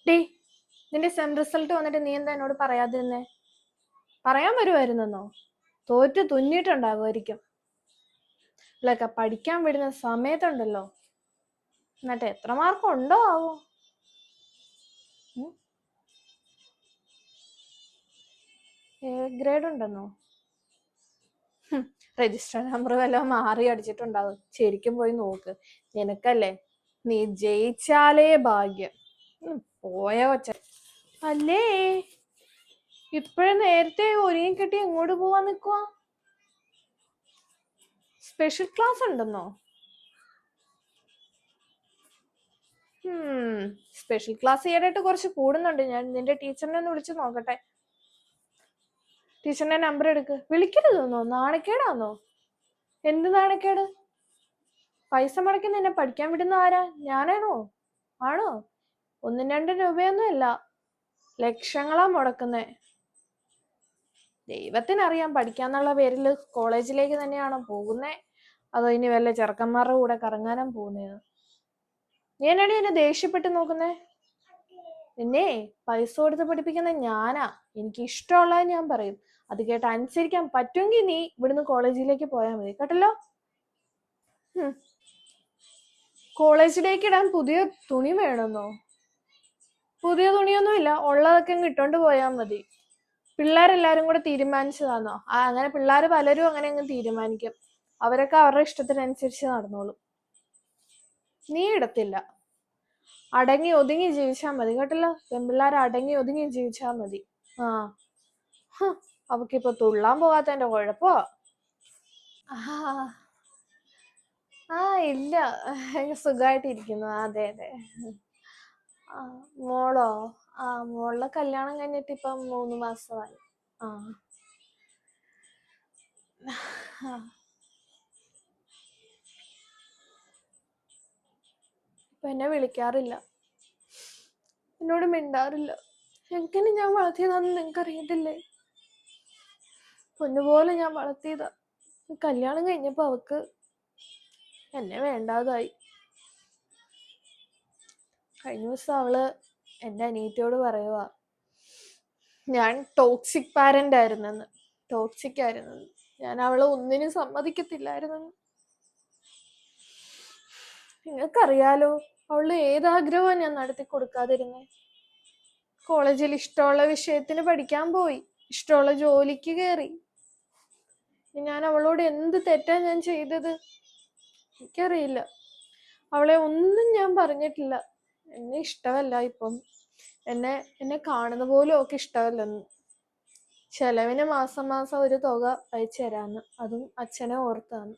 Day, നിന്റെ sem result വന്നിട്ട് നീ എന്താ എന്നോട് പറയാതിരുന്നേ? പറയാൻ വരുമായിരുന്നെന്നോ? തോറ്റ് തുന്നിയിട്ടുണ്ടാകുമായിരിക്കും. ഇല്ലൊക്കെ പഠിക്കാൻ വിടുന്ന സമയത്തുണ്ടല്ലോ, എന്നിട്ട് എത്ര മാർക്ക് ഉണ്ടോ ആവോ? ഗ്രേഡ് ഉണ്ടെന്നോ? രജിസ്റ്റർ നമ്പർ വല്ലതും മാറി അടിച്ചിട്ടുണ്ടാവും. ശരിക്കും പോയി നോക്ക്. നിനക്കല്ലേ, നീ ജയിച്ചാലേ ഭാഗ്യം. പോയ കൊച്ച. അല്ലേ, ഇപ്പഴും നേരത്തെ ഒരുങ്ങി കിട്ടി എങ്ങോട്ട് പോവാൻ നിക്കുവാ? സ്പെഷ്യൽ ക്ലാസ് ഉണ്ടെന്നോ? സ്പെഷ്യൽ ക്ലാസ് ഈയിടെയായിട്ട് കുറച്ച് കൂടുന്നുണ്ട്. ഞാൻ നിന്റെ ടീച്ചറിനെ ഒന്ന് വിളിച്ച് നോക്കട്ടെ. ടീച്ചറിന്റെ നമ്പർ എടുക്ക്. വിളിക്കരുതെന്നോ? നാണക്കേടാന്നോ? എന്ത് നാണക്കേട്? പൈസ മുടക്കി നിന്നെ പഠിക്കാൻ വിടുന്ന ആരാ? ഞാനാണോ? ആണോ? 1-2 രൂപയൊന്നും അല്ല, ലക്ഷങ്ങളാ മുടക്കുന്നേ. ദൈവത്തിനറിയാം പഠിക്കാന്നുള്ള പേരിൽ കോളേജിലേക്ക് തന്നെയാണോ പോകുന്നേ, അതോ ഇനി വല്ല ചെറുക്കന്മാരുടെ കൂടെ കറങ്ങാനും പോകുന്നേന്ന്? നീ എന്നാടി എന്നെ ദേഷ്യപ്പെട്ട് നോക്കുന്നേ? നിന്നെ പൈസ കൊടുത്ത് പഠിപ്പിക്കുന്ന ഞാനാ. എനിക്ക് ഇഷ്ടമുള്ളത് ഞാൻ പറയും. അത് കേട്ട് അനുസരിക്കാൻ പറ്റുമെങ്കിൽ നീ ഇവിടുന്ന് കോളേജിലേക്ക് പോയാൽ മതി, കേട്ടല്ലോ. കോളേജിലേക്ക് ഇടാൻ പുതിയ തുണി വേണമെന്നോ? പുതിയ തുണിയൊന്നും ഇല്ല, ഉള്ളതൊക്കെ അങ്ങ് ഇട്ടോണ്ട് പോയാൽ മതി. പിള്ളേരെല്ലാരും കൂടെ തീരുമാനിച്ചതാണോ? അങ്ങനെ പിള്ളേർ പലരും അങ്ങനെ അങ്ങ് തീരുമാനിക്കും. അവരൊക്കെ അവരുടെ ഇഷ്ടത്തിനനുസരിച്ച് നടന്നോളും. നീ ഇടത്തില്ല. അടങ്ങി ഒതുങ്ങി ജീവിച്ചാ മതി, കേട്ടല്ലോ. പെൺപിള്ളേർ അടങ്ങി ഒതുങ്ങി ജീവിച്ചാ മതി. അവക്കിപ്പൊ തുള്ളാൻ പോകാത്തതിന്റെ കുഴപ്പോ? ഇല്ല, സുഖമായിട്ടിരിക്കുന്നു. അതെ അതെ. മോളോ? മോളുടെ കല്യാണം കഴിഞ്ഞിട്ട് ഇപ്പം 3 മാസമായി. ഇപ്പൊ എന്നെ വിളിക്കാറില്ല, എന്നോട് മിണ്ടാറില്ല. എങ്ങനെ ഞാൻ വളർത്തിയതാന്ന് നിനക്ക് അറിയത്തില്ലേ? പൊന്നുപോലെ ഞാൻ വളർത്തിയതാ. കല്യാണം കഴിഞ്ഞപ്പോ അവക്ക് എന്നെ വേണ്ടാതായി. കഴിഞ്ഞ ദിവസം അവള് എന്റെ അനിയത്തിയോട് പറയുവാ, ഞാൻ ടോക്സിക് പാരന്റ് ആയിരുന്നെന്ന്. ടോക്സിക് ആയിരുന്നെന്ന്. ഞാൻ അവളെ ഒന്നിനും സമ്മതിക്കത്തില്ലായിരുന്നെന്ന്. നിങ്ങൾക്കറിയാലോ അവള് ഏതാഗ്രഹമാണ് ഞാൻ നടത്തി കൊടുക്കാതിരുന്നേ. കോളേജിൽ ഇഷ്ടമുള്ള വിഷയത്തിന് പഠിക്കാൻ പോയി, ഇഷ്ടമുള്ള ജോലിക്ക് കയറി. ഞാൻ അവളോട് എന്ത് തെറ്റാ ഞാൻ ചെയ്തത്? എനിക്കറിയില്ല. അവളെ ഒന്നും ഞാൻ പറഞ്ഞിട്ടില്ല. എന്നെ ഇഷ്ടമല്ല ഇപ്പം. എന്നെ കാണുന്ന പോലും അവൾക്ക് ഇഷ്ടമല്ലെന്ന്. ചെലവിന് മാസം മാസം ഒരു തുക അയച്ചു തരാന്ന്, അതും അച്ഛനെ ഓർത്താന്ന്.